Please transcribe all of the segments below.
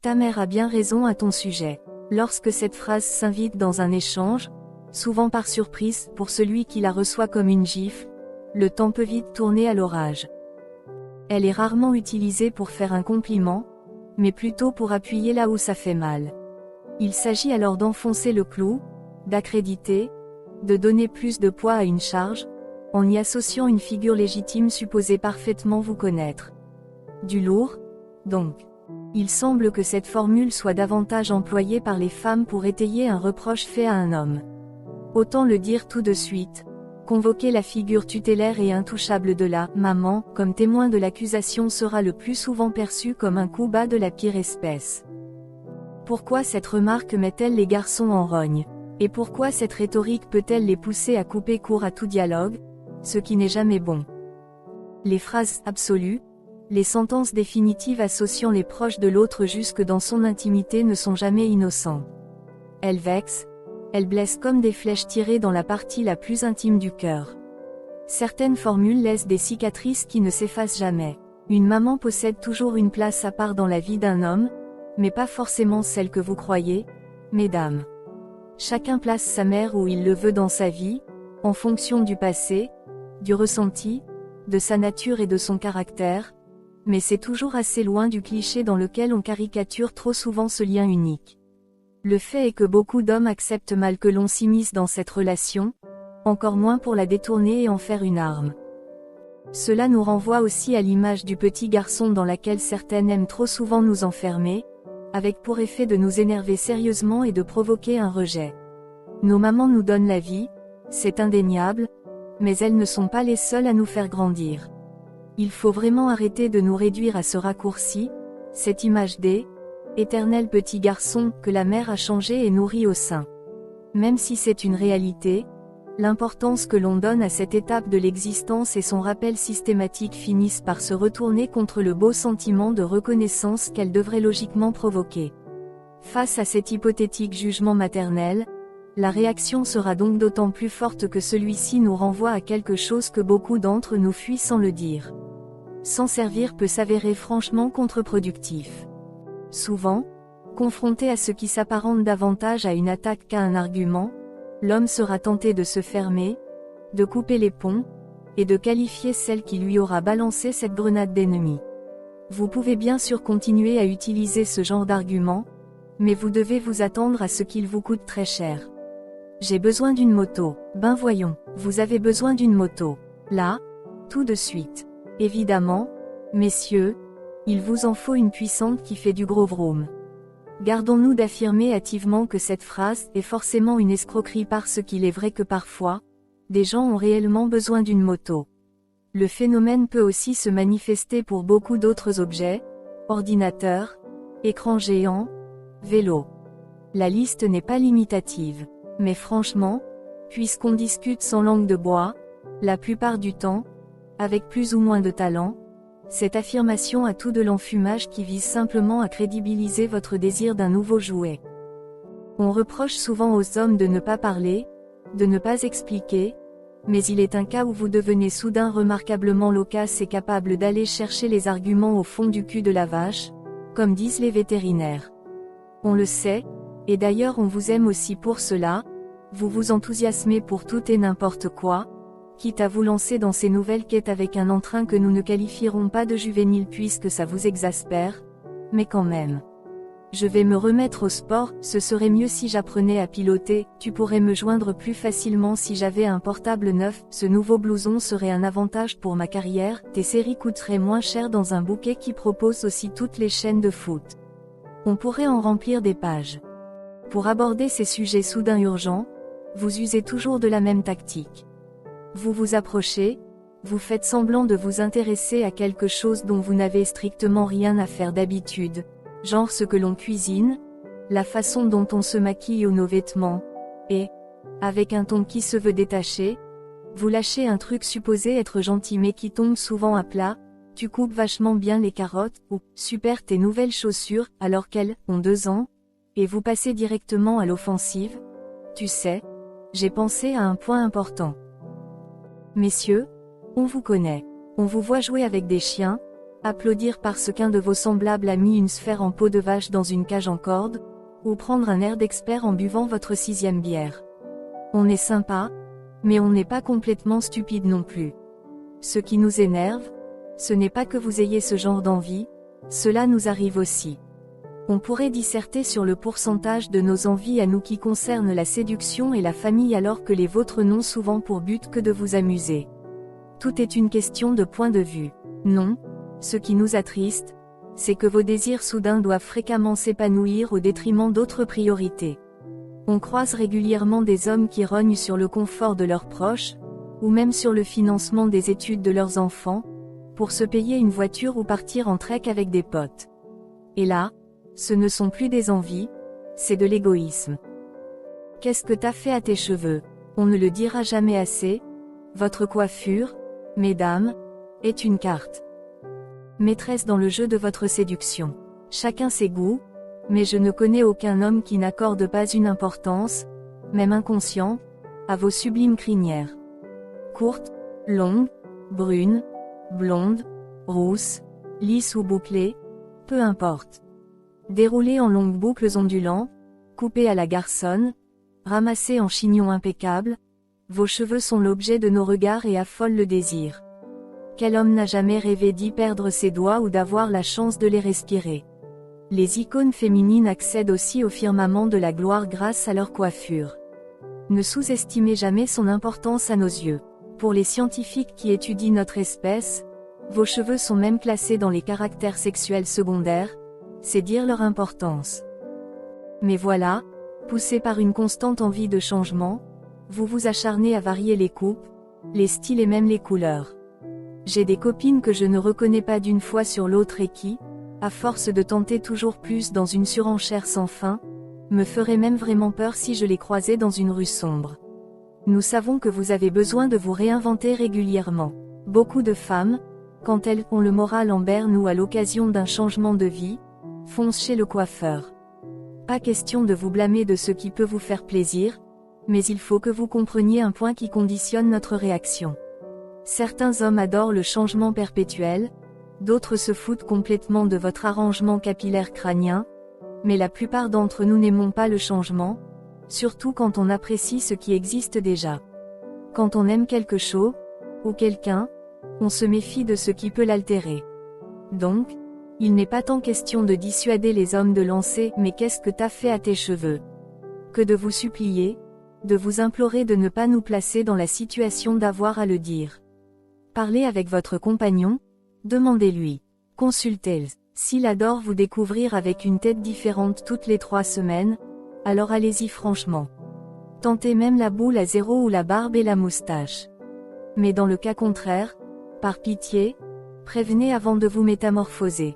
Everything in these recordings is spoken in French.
Ta mère a bien raison à ton sujet. Lorsque cette phrase s'invite dans un échange, souvent par surprise pour celui qui la reçoit comme une gifle, le temps peut vite tourner à l'orage. Elle est rarement utilisée pour faire un compliment, mais plutôt pour appuyer là où ça fait mal. Il s'agit alors d'enfoncer le clou, d'accréditer, de donner plus de poids à une charge, en y associant une figure légitime supposée parfaitement vous connaître. Du lourd, donc. Il semble que cette formule soit davantage employée par les femmes pour étayer un reproche fait à un homme. Autant le dire tout de suite. Convoquer la figure tutélaire et intouchable de la « maman » comme témoin de l'accusation sera le plus souvent perçu comme un coup bas de la pire espèce. Pourquoi cette remarque met-elle les garçons en rogne? Et pourquoi cette rhétorique peut-elle les pousser à couper court à tout dialogue, ce qui n'est jamais bon? Les phrases absolues, les sentences définitives associant les proches de l'autre jusque dans son intimité ne sont jamais innocentes. Elles vexent, elles blessent comme des flèches tirées dans la partie la plus intime du cœur. Certaines formules laissent des cicatrices qui ne s'effacent jamais. Une maman possède toujours une place à part dans la vie d'un homme, mais pas forcément celle que vous croyez, mesdames. Chacun place sa mère où il le veut dans sa vie, en fonction du passé, du ressenti, de sa nature et de son caractère, mais c'est toujours assez loin du cliché dans lequel on caricature trop souvent ce lien unique. Le fait est que beaucoup d'hommes acceptent mal que l'on s'immisce dans cette relation, encore moins pour la détourner et en faire une arme. Cela nous renvoie aussi à l'image du petit garçon dans laquelle certaines aiment trop souvent nous enfermer, avec pour effet de nous énerver sérieusement et de provoquer un rejet. Nos mamans nous donnent la vie, c'est indéniable, mais elles ne sont pas les seules à nous faire grandir. Il faut vraiment arrêter de nous réduire à ce raccourci, cette image des éternel petit garçon que la mère a changé et nourri au sein. Même si c'est une réalité, l'importance que l'on donne à cette étape de l'existence et son rappel systématique finissent par se retourner contre le beau sentiment de reconnaissance qu'elle devrait logiquement provoquer. Face à cet hypothétique jugement maternel, la réaction sera donc d'autant plus forte que celui-ci nous renvoie à quelque chose que beaucoup d'entre nous fuient sans le dire. S'en servir peut s'avérer franchement contre-productif. Souvent, confronté à ce qui s'apparente davantage à une attaque qu'à un argument, l'homme sera tenté de se fermer, de couper les ponts, et de qualifier celle qui lui aura balancé cette grenade d'ennemi. Vous pouvez bien sûr continuer à utiliser ce genre d'argument, mais vous devez vous attendre à ce qu'il vous coûte très cher. J'ai besoin d'une moto. Ben voyons, vous avez besoin d'une moto. Là, tout de suite. Évidemment, messieurs, il vous en faut une puissante qui fait du gros vroom. Gardons-nous d'affirmer hâtivement que cette phrase est forcément une escroquerie parce qu'il est vrai que parfois, des gens ont réellement besoin d'une moto. Le phénomène peut aussi se manifester pour beaucoup d'autres objets, ordinateurs, écran géant, vélo. La liste n'est pas limitative. Mais franchement, puisqu'on discute sans langue de bois, la plupart du temps, avec plus ou moins de talent, cette affirmation a tout de l'enfumage qui vise simplement à crédibiliser votre désir d'un nouveau jouet. On reproche souvent aux hommes de ne pas parler, de ne pas expliquer, mais il est un cas où vous devenez soudain remarquablement loquace et capable d'aller chercher les arguments au fond du cul de la vache, comme disent les vétérinaires. On le sait, et d'ailleurs on vous aime aussi pour cela, vous vous enthousiasmez pour tout et n'importe quoi, quitte à vous lancer dans ces nouvelles quêtes avec un entrain que nous ne qualifierons pas de juvénile puisque ça vous exaspère, mais quand même. Je vais me remettre au sport, ce serait mieux si j'apprenais à piloter, tu pourrais me joindre plus facilement si j'avais un portable neuf, ce nouveau blouson serait un avantage pour ma carrière, tes séries coûteraient moins cher dans un bouquet qui propose aussi toutes les chaînes de foot. On pourrait en remplir des pages. Pour aborder ces sujets soudain urgents, vous usez toujours de la même tactique. Vous vous approchez, vous faites semblant de vous intéresser à quelque chose dont vous n'avez strictement rien à faire d'habitude, genre ce que l'on cuisine, la façon dont on se maquille ou nos vêtements, et, avec un ton qui se veut détaché, vous lâchez un truc supposé être gentil mais qui tombe souvent à plat, tu coupes vachement bien les carottes, ou, super tes nouvelles chaussures, alors qu'elles ont 2 ans, et vous passez directement à l'offensive, tu sais, j'ai pensé à un point important. Messieurs, on vous connaît. On vous voit jouer avec des chiens, applaudir parce qu'un de vos semblables a mis une sphère en peau de vache dans une cage en corde, ou prendre un air d'expert en buvant votre 6e bière. On est sympa, mais on n'est pas complètement stupide non plus. Ce qui nous énerve, ce n'est pas que vous ayez ce genre d'envie, cela nous arrive aussi. On pourrait disserter sur le pourcentage de nos envies à nous qui concernent la séduction et la famille alors que les vôtres n'ont souvent pour but que de vous amuser. Tout est une question de point de vue. Non, ce qui nous attriste, c'est que vos désirs soudains doivent fréquemment s'épanouir au détriment d'autres priorités. On croise régulièrement des hommes qui rognent sur le confort de leurs proches, ou même sur le financement des études de leurs enfants, pour se payer une voiture ou partir en trek avec des potes. Et là, ce ne sont plus des envies, c'est de l'égoïsme. Qu'est-ce que t'as fait à tes cheveux? On ne le dira jamais assez. Votre coiffure, mesdames, est une carte maîtresse dans le jeu de votre séduction. Chacun ses goûts, mais je ne connais aucun homme qui n'accorde pas une importance, même inconsciente, à vos sublimes crinières. Courtes, longues, brunes, blondes, rousses, lisses ou bouclées, peu importe. Déroulées en longues boucles ondulantes, coupées à la garçonne, ramassées en chignon impeccable, vos cheveux sont l'objet de nos regards et affolent le désir. Quel homme n'a jamais rêvé d'y perdre ses doigts ou d'avoir la chance de les respirer? Les icônes féminines accèdent aussi au firmament de la gloire grâce à leur coiffure. Ne sous-estimez jamais son importance à nos yeux. Pour les scientifiques qui étudient notre espèce, vos cheveux sont même classés dans les caractères sexuels secondaires, c'est dire leur importance. Mais voilà, poussé par une constante envie de changement, vous vous acharnez à varier les coupes, les styles et même les couleurs. J'ai des copines que je ne reconnais pas d'une fois sur l'autre et qui, à force de tenter toujours plus dans une surenchère sans fin, me feraient même vraiment peur si je les croisais dans une rue sombre. Nous savons que vous avez besoin de vous réinventer régulièrement. Beaucoup de femmes, quand elles ont le moral en berne ou à l'occasion d'un changement de vie, foncent chez le coiffeur. Pas question de vous blâmer de ce qui peut vous faire plaisir, mais il faut que vous compreniez un point qui conditionne notre réaction. Certains hommes adorent le changement perpétuel, d'autres se foutent complètement de votre arrangement capillaire crânien, mais la plupart d'entre nous n'aimons pas le changement, surtout quand on apprécie ce qui existe déjà. Quand on aime quelque chose, ou quelqu'un, on se méfie de ce qui peut l'altérer. Donc, il n'est pas tant question de dissuader les hommes de lancer « mais qu'est-ce que t'as fait à tes cheveux ?» que de vous supplier, de vous implorer de ne pas nous placer dans la situation d'avoir à le dire. Parlez avec votre compagnon, demandez-lui. Consultez-le. S'il adore vous découvrir avec une tête différente toutes les 3 semaines, alors allez-y franchement. Tentez même la boule à 0 ou la barbe et la moustache. Mais dans le cas contraire, par pitié, prévenez avant de vous métamorphoser.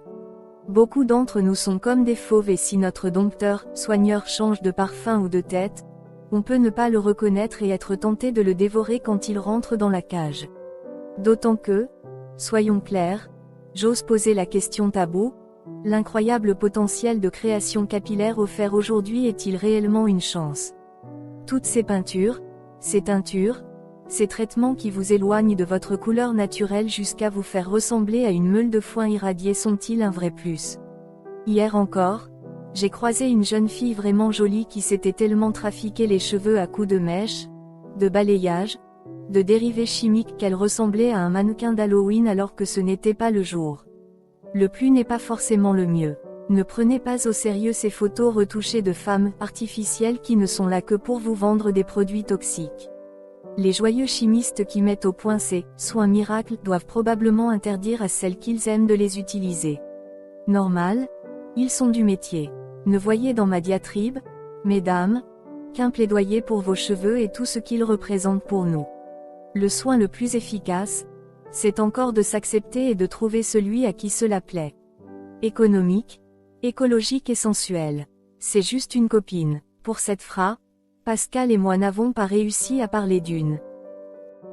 Beaucoup d'entre nous sont comme des fauves et si notre dompteur, soigneur change de parfum ou de tête, on peut ne pas le reconnaître et être tenté de le dévorer quand il rentre dans la cage. D'autant que, soyons clairs, j'ose poser la question taboue, l'incroyable potentiel de création capillaire offert aujourd'hui est-il réellement une chance? Toutes ces peintures, ces teintures, ces traitements qui vous éloignent de votre couleur naturelle jusqu'à vous faire ressembler à une meule de foin irradiée sont-ils un vrai plus? Hier encore, j'ai croisé une jeune fille vraiment jolie qui s'était tellement trafiqué les cheveux à coups de mèche, de balayage, de dérivés chimiques qu'elle ressemblait à un mannequin d'Halloween alors que ce n'était pas le jour. Le plus n'est pas forcément le mieux. Ne prenez pas au sérieux ces photos retouchées de femmes artificielles qui ne sont là que pour vous vendre des produits toxiques. Les joyeux chimistes qui mettent au point ces soins miracles doivent probablement interdire à celles qu'ils aiment de les utiliser. Normal, ils sont du métier. Ne voyez dans ma diatribe, mesdames, qu'un plaidoyer pour vos cheveux et tout ce qu'ils représentent pour nous. Le soin le plus efficace, c'est encore de s'accepter et de trouver celui à qui cela plaît. Économique, écologique et sensuel. C'est juste une copine. Pour cette phrase, Pascal et moi n'avons pas réussi à parler d'une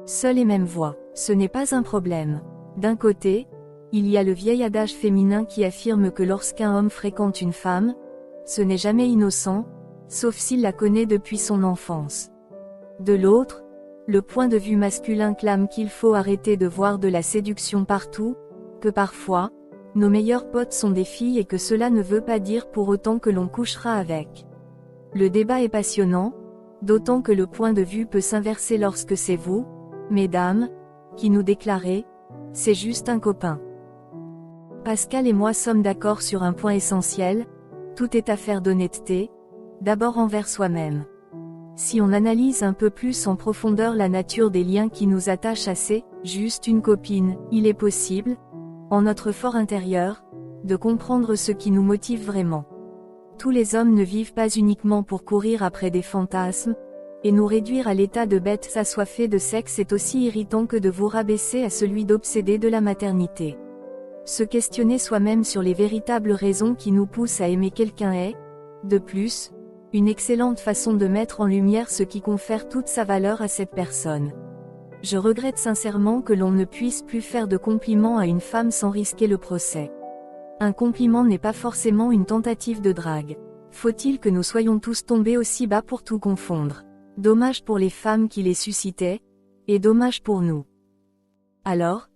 seule et même voix. Ce n'est pas un problème. D'un côté, il y a le vieil adage féminin qui affirme que lorsqu'un homme fréquente une femme, ce n'est jamais innocent, sauf s'il la connaît depuis son enfance. De l'autre, le point de vue masculin clame qu'il faut arrêter de voir de la séduction partout, que parfois, Nos meilleurs potes sont des filles et que cela ne veut pas dire pour autant que l'on couchera avec. Le débat est passionnant, d'autant que le point de vue peut s'inverser lorsque c'est vous, mesdames, qui nous déclarez « c'est juste un copain ». Pascal et moi sommes d'accord sur un point essentiel, tout est affaire d'honnêteté, d'abord envers soi-même. Si on analyse un peu plus en profondeur la nature des liens qui nous attachent à c'est juste une copine, il est possible, en notre fort intérieur, de comprendre ce qui nous motive vraiment. Tous les hommes ne vivent pas uniquement pour courir après des fantasmes, et nous réduire à l'état de bêtes assoiffées de sexe est aussi irritant que de vous rabaisser à celui d'obsédé de la maternité. Se questionner soi-même sur les véritables raisons qui nous poussent à aimer quelqu'un est, de plus, une excellente façon de mettre en lumière ce qui confère toute sa valeur à cette personne. Je regrette sincèrement que l'on ne puisse plus faire de compliments à une femme sans risquer le procès. Un compliment n'est pas forcément une tentative de drague. Faut-il que nous soyons tous tombés aussi bas pour tout confondre? Dommage pour les femmes qui les suscitaient, et dommage pour nous. Alors,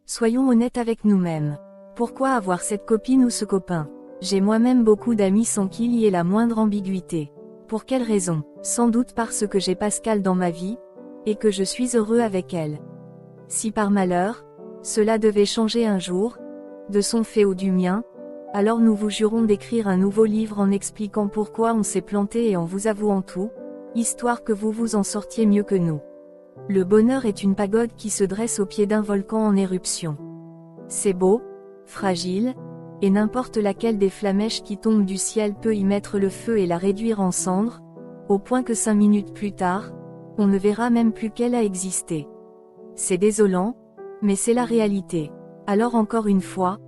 soyons honnêtes avec nous-mêmes. Pourquoi avoir cette copine ou ce copain? J'ai moi-même beaucoup d'amis sans qu'il y ait la moindre ambiguïté. Pour quelle raison? Sans doute parce que j'ai Pascal dans ma vie, et que je suis heureux avec elle. Si par malheur, cela devait changer un jour, de son fait ou du mien, alors nous vous jurons d'écrire un nouveau livre en expliquant pourquoi on s'est planté et en vous avouant tout, histoire que vous vous en sortiez mieux que nous. Le bonheur est une pagode qui se dresse au pied d'un volcan en éruption. C'est beau, fragile, et n'importe laquelle des flamèches qui tombent du ciel peut y mettre le feu et la réduire en cendres, au point que 5 minutes plus tard, on ne verra même plus qu'elle a existé. C'est désolant, mais c'est la réalité. Alors encore une fois,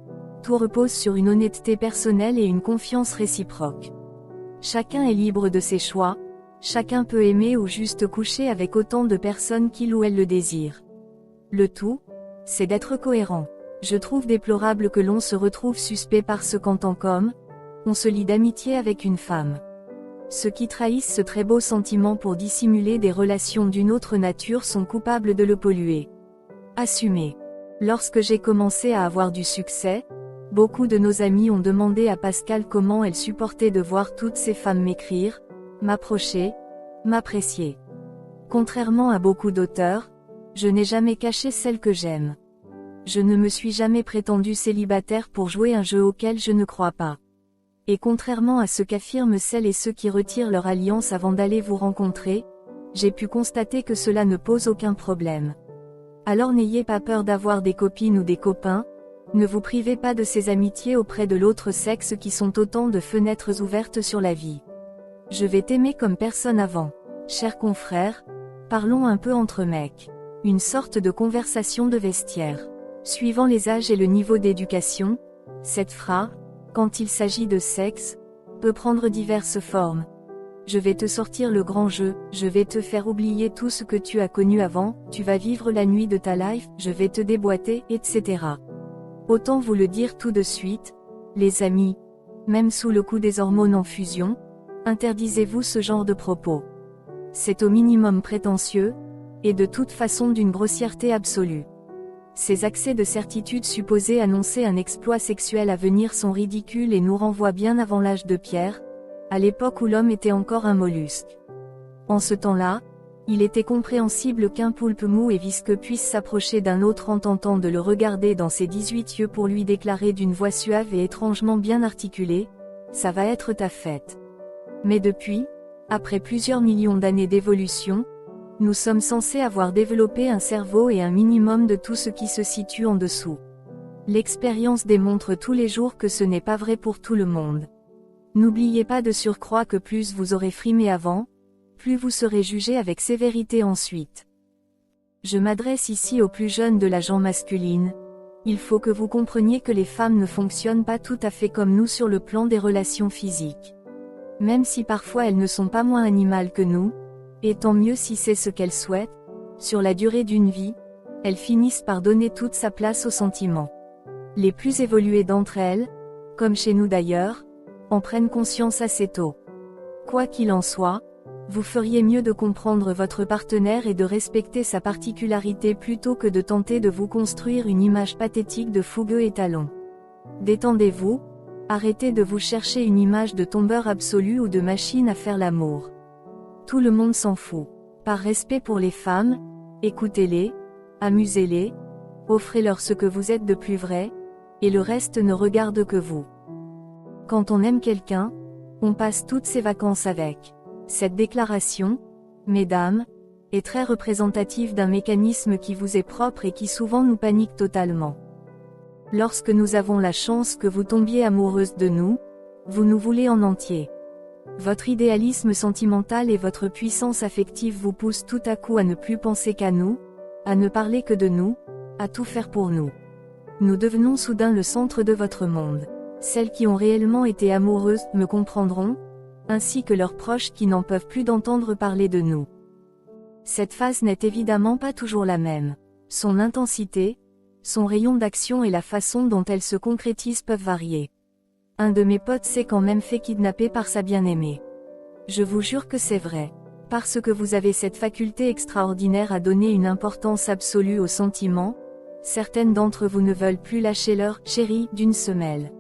tout repose sur une honnêteté personnelle et une confiance réciproque. Chacun est libre de ses choix, chacun peut aimer ou juste coucher avec autant de personnes qu'il ou elle le désire. Le tout, c'est d'être cohérent. Je trouve déplorable que l'on se retrouve suspect parce qu'en tant qu'homme, on se lie d'amitié avec une femme. Ceux qui trahissent ce très beau sentiment pour dissimuler des relations d'une autre nature sont coupables de le polluer. Assumez. Lorsque j'ai commencé à avoir du succès, beaucoup de nos amis ont demandé à Pascal comment elle supportait de voir toutes ces femmes m'écrire, m'approcher, m'apprécier. Contrairement à beaucoup d'auteurs, je n'ai jamais caché celle que j'aime. Je ne me suis jamais prétendue célibataire pour jouer un jeu auquel je ne crois pas. Et contrairement à ce qu'affirment celles et ceux qui retirent leur alliance avant d'aller vous rencontrer, j'ai pu constater que cela ne pose aucun problème. Alors n'ayez pas peur d'avoir des copines ou des copains, ne vous privez pas de ces amitiés auprès de l'autre sexe qui sont autant de fenêtres ouvertes sur la vie. Je vais t'aimer comme personne avant. Chers confrères, parlons un peu entre mecs. Une sorte de conversation de vestiaire. Suivant les âges et le niveau d'éducation, cette phrase, quand il s'agit de sexe, peut prendre diverses formes. Je vais te sortir le grand jeu, je vais te faire oublier tout ce que tu as connu avant, tu vas vivre la nuit de ta life, je vais te déboîter, etc. Autant vous le dire tout de suite, les amis, même sous le coup des hormones en fusion, interdisez-vous ce genre de propos. C'est au minimum prétentieux, et de toute façon d'une grossièreté absolue. Ces accès de certitude supposés annoncer un exploit sexuel à venir sont ridicules et nous renvoient bien avant l'âge de pierre, à l'époque où l'homme était encore un mollusque. En ce temps-là, il était compréhensible qu'un poulpe mou et visqueux puisse s'approcher d'un autre en tentant de le regarder dans ses 18 yeux pour lui déclarer d'une voix suave et étrangement bien articulée, « ça va être ta fête ». Mais depuis, après plusieurs millions d'années d'évolution, nous sommes censés avoir développé un cerveau et un minimum de tout ce qui se situe en dessous. L'expérience démontre tous les jours que ce n'est pas vrai pour tout le monde. N'oubliez pas de surcroît que plus vous aurez frimé avant, plus vous serez jugé avec sévérité ensuite. Je m'adresse ici aux plus jeunes de la gent masculine. Il faut que vous compreniez que les femmes ne fonctionnent pas tout à fait comme nous sur le plan des relations physiques. Même si parfois elles ne sont pas moins animales que nous, et tant mieux si c'est ce qu'elles souhaitent, sur la durée d'une vie, elles finissent par donner toute sa place aux sentiments. Les plus évoluées d'entre elles, comme chez nous d'ailleurs, en prennent conscience assez tôt. Quoi qu'il en soit, vous feriez mieux de comprendre votre partenaire et de respecter sa particularité plutôt que de tenter de vous construire une image pathétique de fougueux étalon. Détendez-vous, arrêtez de vous chercher une image de tombeur absolu ou de machine à faire l'amour. Tout le monde s'en fout. Par respect pour les femmes, écoutez-les, amusez-les, offrez-leur ce que vous êtes de plus vrai, et le reste ne regarde que vous. Quand on aime quelqu'un, on passe toutes ses vacances avec. Cette déclaration, mesdames, est très représentative d'un mécanisme qui vous est propre et qui souvent nous panique totalement. Lorsque nous avons la chance que vous tombiez amoureuse de nous, vous nous voulez en entier. Votre idéalisme sentimental et votre puissance affective vous poussent tout à coup à ne plus penser qu'à nous, à ne parler que de nous, à tout faire pour nous. Nous devenons soudain le centre de votre monde. Celles qui ont réellement été amoureuses me comprendront, ainsi que leurs proches qui n'en peuvent plus d'entendre parler de nous. Cette phase n'est évidemment pas toujours la même. Son intensité, son rayon d'action et la façon dont elle se concrétise peuvent varier. Un de mes potes s'est quand même fait kidnapper par sa bien-aimée. Je vous jure que c'est vrai. Parce que vous avez cette faculté extraordinaire à donner une importance absolue aux sentiments, certaines d'entre vous ne veulent plus lâcher leur « chérie » d'une semelle.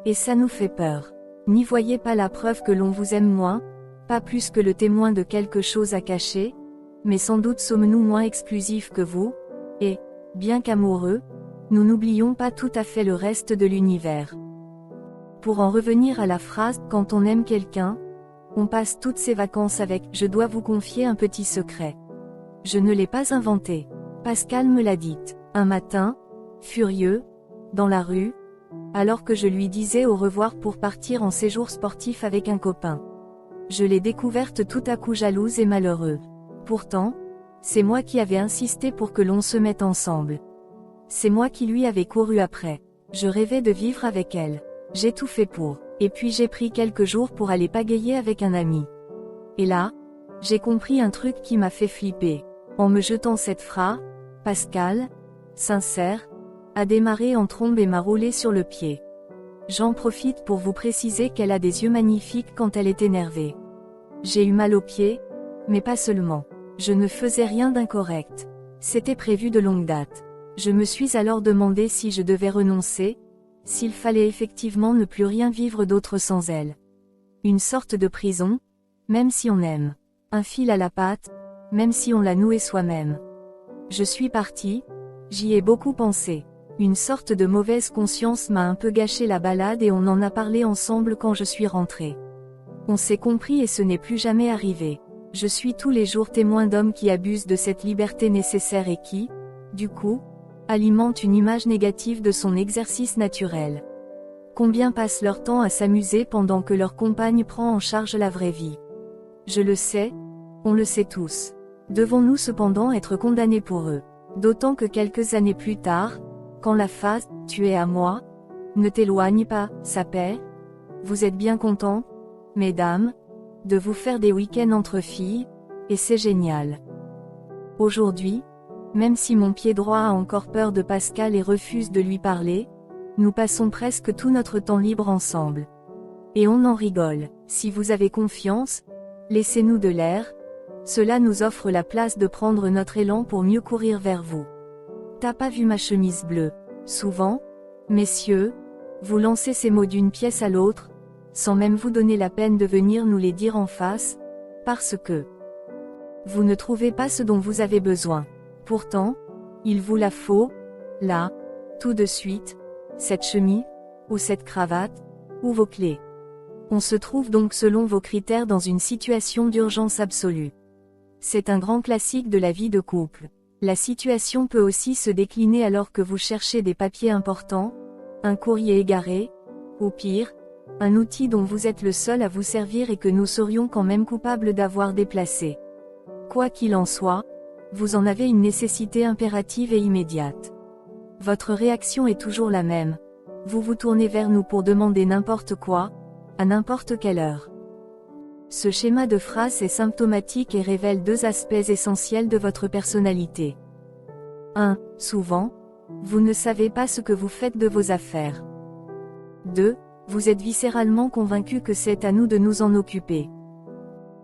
Et ça nous fait peur. N'y voyez pas la preuve que l'on vous aime moins, pas plus que le témoin de quelque chose à cacher, mais sans doute sommes-nous moins exclusifs que vous, et, bien qu'amoureux, nous n'oublions pas tout à fait le reste de l'univers. Pour en revenir à la phrase « quand on aime quelqu'un », on passe toutes ses vacances avec « je dois vous confier un petit secret ». Je ne l'ai pas inventé. Pascal me l'a dite. Un matin, furieux, dans la rue, alors que je lui disais au revoir pour partir en séjour sportif avec un copain. Je l'ai découverte tout à coup jalouse et malheureuse. Pourtant, c'est moi qui avais insisté pour que l'on se mette ensemble. C'est moi qui lui avais couru après. Je rêvais de vivre avec elle. J'ai tout fait pour. Et puis j'ai pris quelques jours pour aller pagayer avec un ami. Et là, j'ai compris un truc qui m'a fait flipper. En me jetant cette phrase, Pascal, sincère, a démarré en trombe et m'a roulé sur le pied. J'en profite pour vous préciser qu'elle a des yeux magnifiques quand elle est énervée. J'ai eu mal aux pieds, mais pas seulement. Je ne faisais rien d'incorrect. C'était prévu de longue date. Je me suis alors demandé si je devais renoncer, s'il fallait effectivement ne plus rien vivre d'autre sans elle. Une sorte de prison, même si on aime. Un fil à la patte, même si on l'a noué soi-même. Je suis partie, j'y ai beaucoup pensé. Une sorte de mauvaise conscience m'a un peu gâché la balade et on en a parlé ensemble quand je suis rentrée. On s'est compris et ce n'est plus jamais arrivé. Je suis tous les jours témoin d'hommes qui abusent de cette liberté nécessaire et qui, du coup, alimentent une image négative de son exercice naturel. Combien passent leur temps à s'amuser pendant que leur compagne prend en charge la vraie vie? Je le sais, on le sait tous. Devons-nous cependant être condamnés pour eux? D'autant que quelques années plus tard, quand la phase « tu es à moi » ne t'éloigne pas, ça paie? Vous êtes bien contents, mesdames, de vous faire des week-ends entre filles, et c'est génial. Aujourd'hui, même si mon pied droit a encore peur de Pascal et refuse de lui parler, nous passons presque tout notre temps libre ensemble. Et on en rigole. Si vous avez confiance, laissez-nous de l'air, cela nous offre la place de prendre notre élan pour mieux courir vers vous. T'as pas vu ma chemise bleue? Souvent, messieurs, vous lancez ces mots d'une pièce à l'autre, sans même vous donner la peine de venir nous les dire en face, parce que vous ne trouvez pas ce dont vous avez besoin. Pourtant, il vous la faut, là, tout de suite, cette chemise, ou cette cravate, ou vos clés. On se trouve donc selon vos critères dans une situation d'urgence absolue. C'est un grand classique de la vie de couple. La situation peut aussi se décliner alors que vous cherchez des papiers importants, un courrier égaré, ou pire, un outil dont vous êtes le seul à vous servir et que nous serions quand même coupables d'avoir déplacé. Quoi qu'il en soit, vous en avez une nécessité impérative et immédiate. Votre réaction est toujours la même. Vous vous tournez vers nous pour demander n'importe quoi, à n'importe quelle heure. Ce schéma de phrase est symptomatique et révèle deux aspects essentiels de votre personnalité. 1. Souvent, vous ne savez pas ce que vous faites de vos affaires. 2. Vous êtes viscéralement convaincu que c'est à nous de nous en occuper.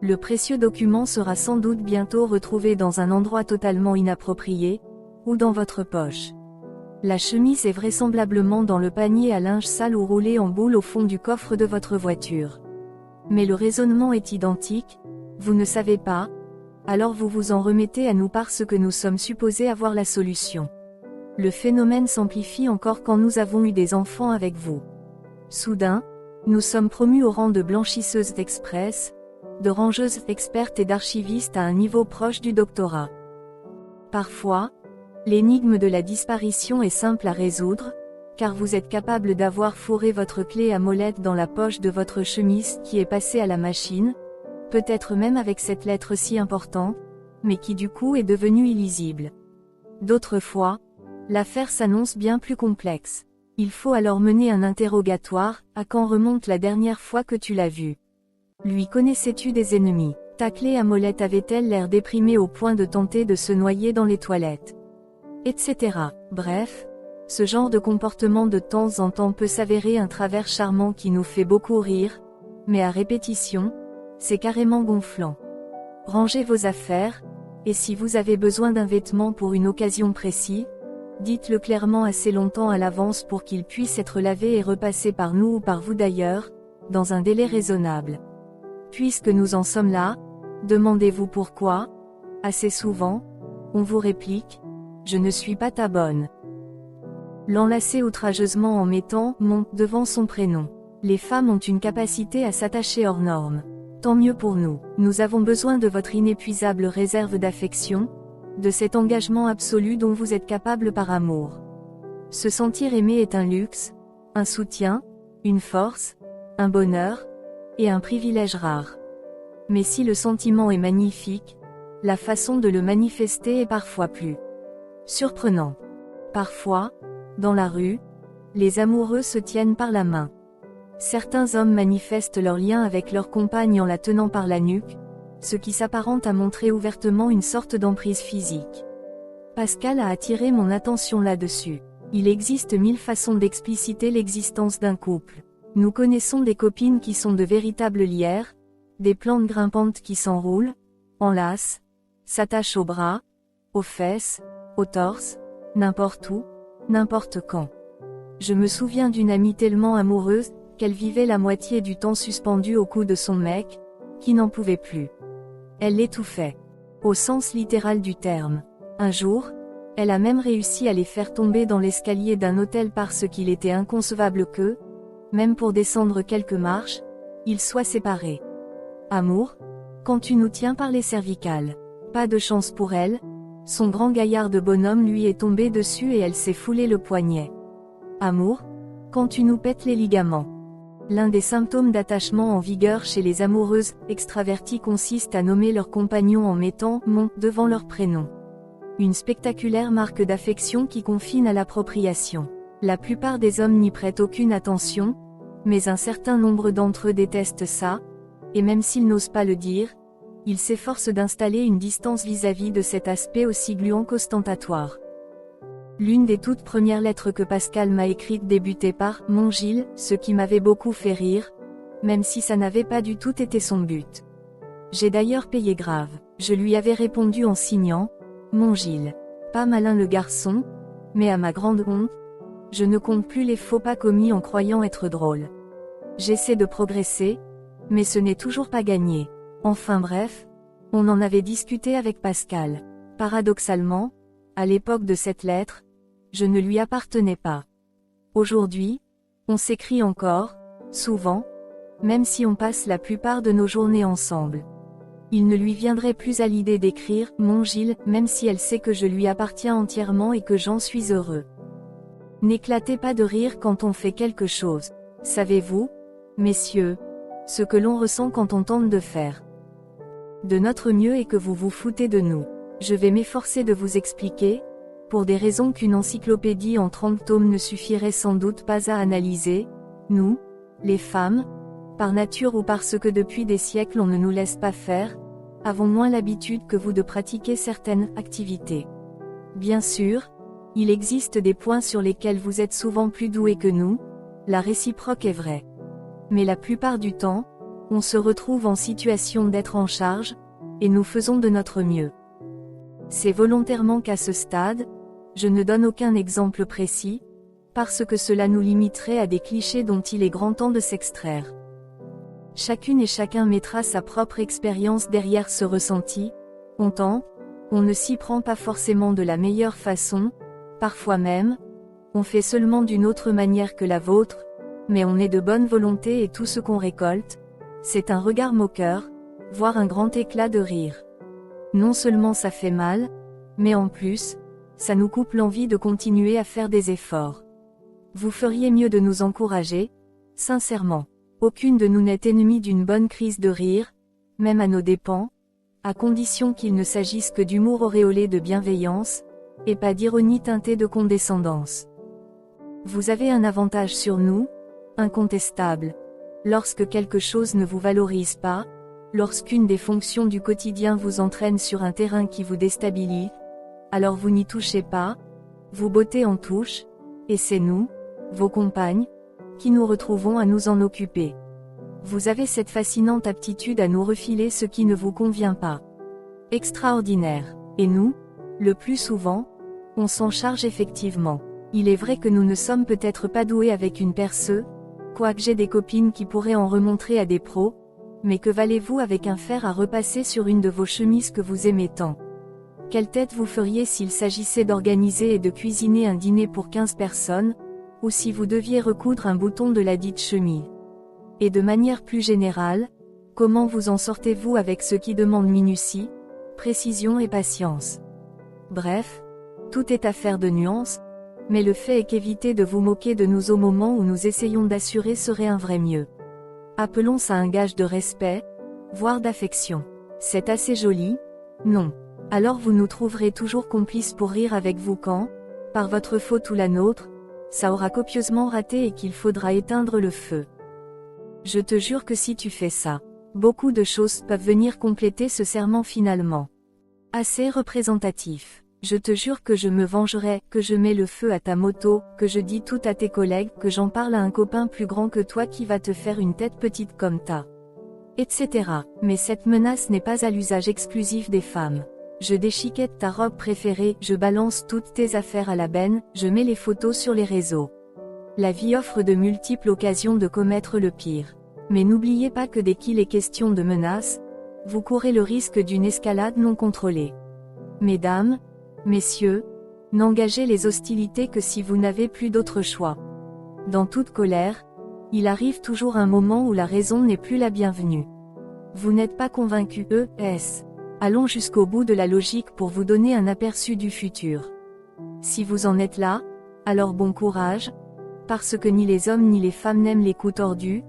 Le précieux document sera sans doute bientôt retrouvé dans un endroit totalement inapproprié, ou dans votre poche. La chemise est vraisemblablement dans le panier à linge sale ou roulée en boule au fond du coffre de votre voiture. Mais le raisonnement est identique, vous ne savez pas, alors vous vous en remettez à nous parce que nous sommes supposés avoir la solution. Le phénomène s'amplifie encore quand nous avons eu des enfants avec vous. Soudain, nous sommes promus au rang de blanchisseuses express, de rangeuses expertes et d'archivistes à un niveau proche du doctorat. Parfois, l'énigme de la disparition est simple à résoudre, car vous êtes capable d'avoir fourré votre clé à molette dans la poche de votre chemise qui est passée à la machine, peut-être même avec cette lettre si importante, mais qui du coup est devenue illisible. D'autres fois, l'affaire s'annonce bien plus complexe. Il faut alors mener un interrogatoire, à quand remonte la dernière fois que tu l'as vu? Lui connaissais-tu des ennemis? Ta clé à molette avait-elle l'air déprimée au point de tenter de se noyer dans les toilettes? Etc. Bref, ce genre de comportement de temps en temps peut s'avérer un travers charmant qui nous fait beaucoup rire, mais à répétition, c'est carrément gonflant. Rangez vos affaires, et si vous avez besoin d'un vêtement pour une occasion précise, dites-le clairement assez longtemps à l'avance pour qu'il puisse être lavé et repassé par nous ou par vous d'ailleurs, dans un délai raisonnable. Puisque nous en sommes là, demandez-vous pourquoi. Assez souvent, on vous réplique, je ne suis pas ta bonne. L'enlacer outrageusement en mettant « mon » devant son prénom. Les femmes ont une capacité à s'attacher hors norme. Tant mieux pour nous. Nous avons besoin de votre inépuisable réserve d'affection, de cet engagement absolu dont vous êtes capable par amour. Se sentir aimé est un luxe, un soutien, une force, un bonheur, et un privilège rare. Mais si le sentiment est magnifique, la façon de le manifester est parfois plus surprenante. Parfois, dans la rue, les amoureux se tiennent par la main. Certains hommes manifestent leur lien avec leur compagne en la tenant par la nuque, ce qui s'apparente à montrer ouvertement une sorte d'emprise physique. Pascal a attiré mon attention là-dessus. Il existe 1000 façons d'expliciter l'existence d'un couple. Nous connaissons des copines qui sont de véritables lierres, des plantes grimpantes qui s'enroulent, enlacent, s'attachent aux bras, aux fesses, au torse, n'importe où, n'importe quand. Je me souviens d'une amie tellement amoureuse, qu'elle vivait la moitié du temps suspendue au cou de son mec, qui n'en pouvait plus. Elle l'étouffait. Au sens littéral du terme. Un jour, elle a même réussi à les faire tomber dans l'escalier d'un hôtel parce qu'il était inconcevable que, même pour descendre quelques marches, ils soient séparés. Amour, quand tu nous tiens par les cervicales. Pas de chance pour elle, son grand gaillard de bonhomme lui est tombé dessus et elle s'est foulé le poignet. Amour, quand tu nous pètes les ligaments. L'un des symptômes d'attachement en vigueur chez les amoureuses extraverties consiste à nommer leur compagnon en mettant « mon » devant leur prénom. Une spectaculaire marque d'affection qui confine à l'appropriation. La plupart des hommes n'y prêtent aucune attention, mais un certain nombre d'entre eux détestent ça, et même s'ils n'osent pas le dire, ils s'efforcent d'installer une distance vis-à-vis de cet aspect aussi gluant qu'ostentatoire. L'une des toutes premières lettres que Pascal m'a écrites débutait par « Mon Gilles », ce qui m'avait beaucoup fait rire, même si ça n'avait pas du tout été son but. J'ai d'ailleurs payé grave. Je lui avais répondu en signant « Mon Gilles ». Pas malin le garçon, mais à ma grande honte, je ne compte plus les faux pas commis en croyant être drôle. J'essaie de progresser, mais ce n'est toujours pas gagné. Enfin bref, on en avait discuté avec Pascal. Paradoxalement, à l'époque de cette lettre, je ne lui appartenais pas. Aujourd'hui, on s'écrit encore, souvent, même si on passe la plupart de nos journées ensemble. Il ne lui viendrait plus à l'idée d'écrire « Mon Gilles », même si elle sait que je lui appartiens entièrement et que j'en suis heureux. N'éclatez pas de rire quand on fait quelque chose. Savez-vous, messieurs, ce que l'on ressent quand on tente de faire de notre mieux et que vous vous foutez de nous. Je vais m'efforcer de vous expliquer, pour des raisons qu'une encyclopédie en 30 tomes ne suffirait sans doute pas à analyser, nous, les femmes, par nature ou parce que depuis des siècles on ne nous laisse pas faire, avons moins l'habitude que vous de pratiquer certaines activités. Bien sûr, il existe des points sur lesquels vous êtes souvent plus doués que nous, la réciproque est vraie. Mais la plupart du temps, on se retrouve en situation d'être en charge, et nous faisons de notre mieux. C'est volontairement qu'à ce stade, Je ne donne aucun exemple précis, parce que cela nous limiterait à des clichés dont il est grand temps de s'extraire. Chacune et chacun mettra sa propre expérience derrière ce ressenti. On ne s'y prend pas forcément de la meilleure façon, parfois même, on fait seulement d'une autre manière que la vôtre, mais on est de bonne volonté et tout ce qu'on récolte, c'est un regard moqueur, voire un grand éclat de rire. Non seulement ça fait mal, mais en plus, ça nous coupe l'envie de continuer à faire des efforts. Vous feriez mieux de nous encourager, sincèrement. Aucune de nous n'est ennemie d'une bonne crise de rire, même à nos dépens, à condition qu'il ne s'agisse que d'humour auréolé de bienveillance, et pas d'ironie teintée de condescendance. Vous avez un avantage sur nous, incontestable. Lorsque quelque chose ne vous valorise pas, lorsqu'une des fonctions du quotidien vous entraîne sur un terrain qui vous déstabilise, alors vous n'y touchez pas, vous bottez en touche, et c'est nous, vos compagnes, qui nous retrouvons à nous en occuper. Vous avez cette fascinante aptitude à nous refiler ce qui ne vous convient pas. Extraordinaire. Et nous, le plus souvent, on s'en charge effectivement. Il est vrai que nous ne sommes peut-être pas doués avec une perceuse, quoique j'ai des copines qui pourraient en remontrer à des pros, mais que valez-vous avec un fer à repasser sur une de vos chemises que vous aimez tant? Quelle tête vous feriez s'il s'agissait d'organiser et de cuisiner un dîner pour 15 personnes, ou si vous deviez recoudre un bouton de la dite chemise? Et de manière plus générale, comment vous en sortez-vous avec ce qui demande minutie, précision et patience? Bref, tout est affaire de nuances, mais le fait est qu'éviter de vous moquer de nous au moment où nous essayons d'assurer serait un vrai mieux. Appelons ça un gage de respect, voire d'affection. C'est assez joli, non? Alors vous nous trouverez toujours complices pour rire avec vous quand, par votre faute ou la nôtre, ça aura copieusement raté et qu'il faudra éteindre le feu. Je te jure que si tu fais ça, beaucoup de choses peuvent venir compléter ce serment finalement. Assez représentatif. Je te jure que je me vengerai, que je mets le feu à ta moto, que je dis tout à tes collègues, que j'en parle à un copain plus grand que toi qui va te faire une tête petite comme ta. Etc. Mais cette menace n'est pas à l'usage exclusif des femmes. Je déchiquette ta robe préférée, je balance toutes tes affaires à la benne, je mets les photos sur les réseaux. La vie offre de multiples occasions de commettre le pire. Mais n'oubliez pas que dès qu'il est question de menaces, vous courez le risque d'une escalade non contrôlée. Mesdames, messieurs, n'engagez les hostilités que si vous n'avez plus d'autre choix. Dans toute colère, il arrive toujours un moment où la raison n'est plus la bienvenue. Vous n'êtes pas convaincu, Allons jusqu'au bout de la logique pour vous donner un aperçu du futur. Si vous en êtes là, alors bon courage, parce que ni les hommes ni les femmes n'aiment les coups tordus,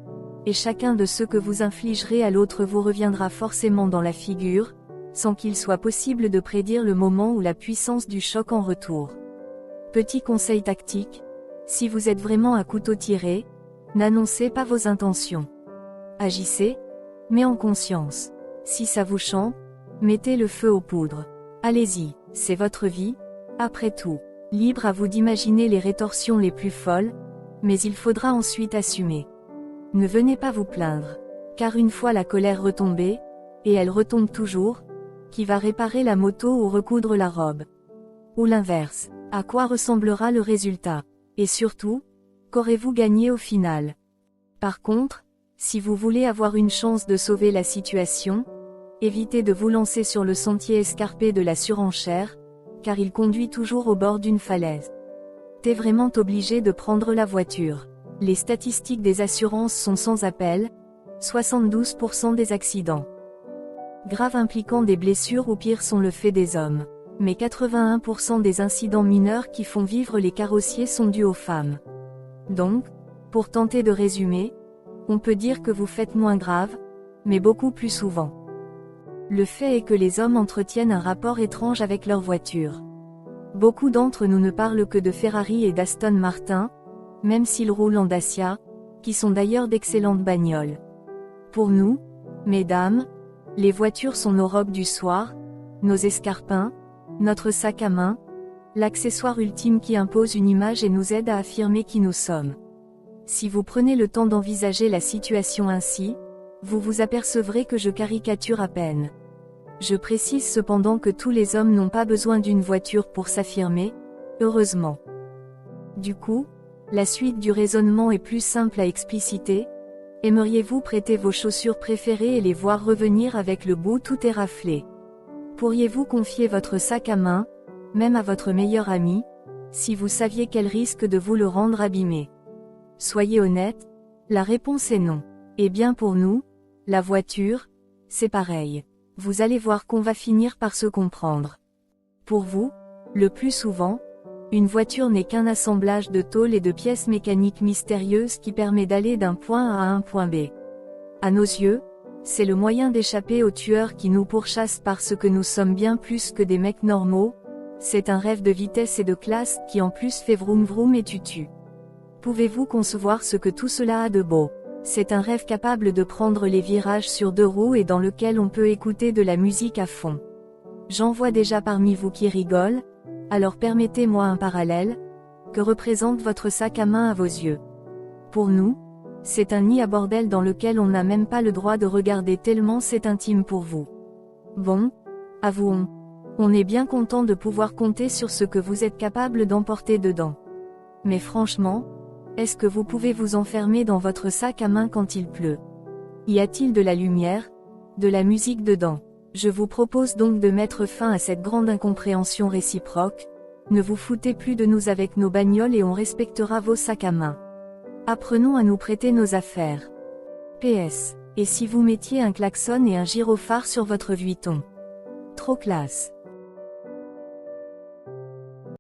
et chacun de ceux que vous infligerez à l'autre vous reviendra forcément dans la figure, sans qu'il soit possible de prédire le moment ou la puissance du choc en retour. Petit conseil tactique, si vous êtes vraiment à couteau tiré, n'annoncez pas vos intentions. Agissez, mais en conscience. Si ça vous chante, mettez le feu aux poudres. Allez-y, c'est votre vie, après tout. Libre à vous d'imaginer les rétorsions les plus folles, mais il faudra ensuite assumer. Ne venez pas vous plaindre, car une fois la colère retombée, et elle retombe toujours, qui va réparer la moto ou recoudre la robe? Ou l'inverse, à quoi ressemblera le résultat? Et surtout, qu'aurez-vous gagné au final? Par contre, si vous voulez avoir une chance de sauver la situation, évitez de vous lancer sur le sentier escarpé de la surenchère, car il conduit toujours au bord d'une falaise. T'es vraiment obligé de prendre la voiture. Les statistiques des assurances sont sans appel, 72% des accidents graves impliquant des blessures ou pire sont le fait des hommes. Mais 81% des incidents mineurs qui font vivre les carrossiers sont dus aux femmes. Donc, pour tenter de résumer, on peut dire que vous faites moins grave, mais beaucoup plus souvent. Le fait est que les hommes entretiennent un rapport étrange avec leur voiture. Beaucoup d'entre nous ne parlent que de Ferrari et d'Aston Martin, même s'ils roulent en Dacia, qui sont d'ailleurs d'excellentes bagnoles. Pour nous, mesdames, les voitures sont nos robes du soir, nos escarpins, notre sac à main, l'accessoire ultime qui impose une image et nous aide à affirmer qui nous sommes. Si vous prenez le temps d'envisager la situation ainsi, vous vous apercevrez que je caricature à peine. Je précise cependant que tous les hommes n'ont pas besoin d'une voiture pour s'affirmer, Heureusement. Du coup, la suite du raisonnement est plus simple à expliciter. Aimeriez-vous prêter vos chaussures préférées et les voir revenir avec le bout tout éraflé? Pourriez-vous confier votre sac à main, même à votre meilleur ami, si vous saviez quel risque de vous le rendre abîmé? Soyez honnête, la réponse est non. Et bien pour nous, la voiture, c'est pareil. Vous allez voir qu'on va finir par se comprendre. Pour vous, le plus souvent, une voiture n'est qu'un assemblage de tôles et de pièces mécaniques mystérieuses qui permet d'aller d'un point A à un point B. À nos yeux, c'est le moyen d'échapper aux tueurs qui nous pourchassent parce que nous sommes bien plus que des mecs normaux. C'est un rêve de vitesse et de classe qui en plus fait vroom vroom et tutu. Pouvez-vous concevoir ce que tout cela a de beau? C'est un rêve capable de prendre les virages sur deux roues et dans lequel on peut écouter de la musique à fond. J'en vois déjà parmi vous qui rigolent, alors permettez-moi un parallèle. Que représente votre sac à main à vos yeux? Pour nous, c'est un nid à bordel dans lequel on n'a même pas le droit de regarder tellement c'est intime pour vous. Bon, avouons, on est bien content de pouvoir compter sur ce que vous êtes capable d'emporter dedans. Mais franchement, est-ce que vous pouvez vous enfermer dans votre sac à main quand il pleut? Y a-t-il de la lumière, de la musique dedans? Je vous propose donc de mettre fin à cette grande incompréhension réciproque. Ne vous foutez plus de nous avec nos bagnoles et on respectera vos sacs à main. Apprenons à nous prêter nos affaires. PS. Et si vous mettiez un klaxon et un gyrophare sur votre Vuitton? Trop classe.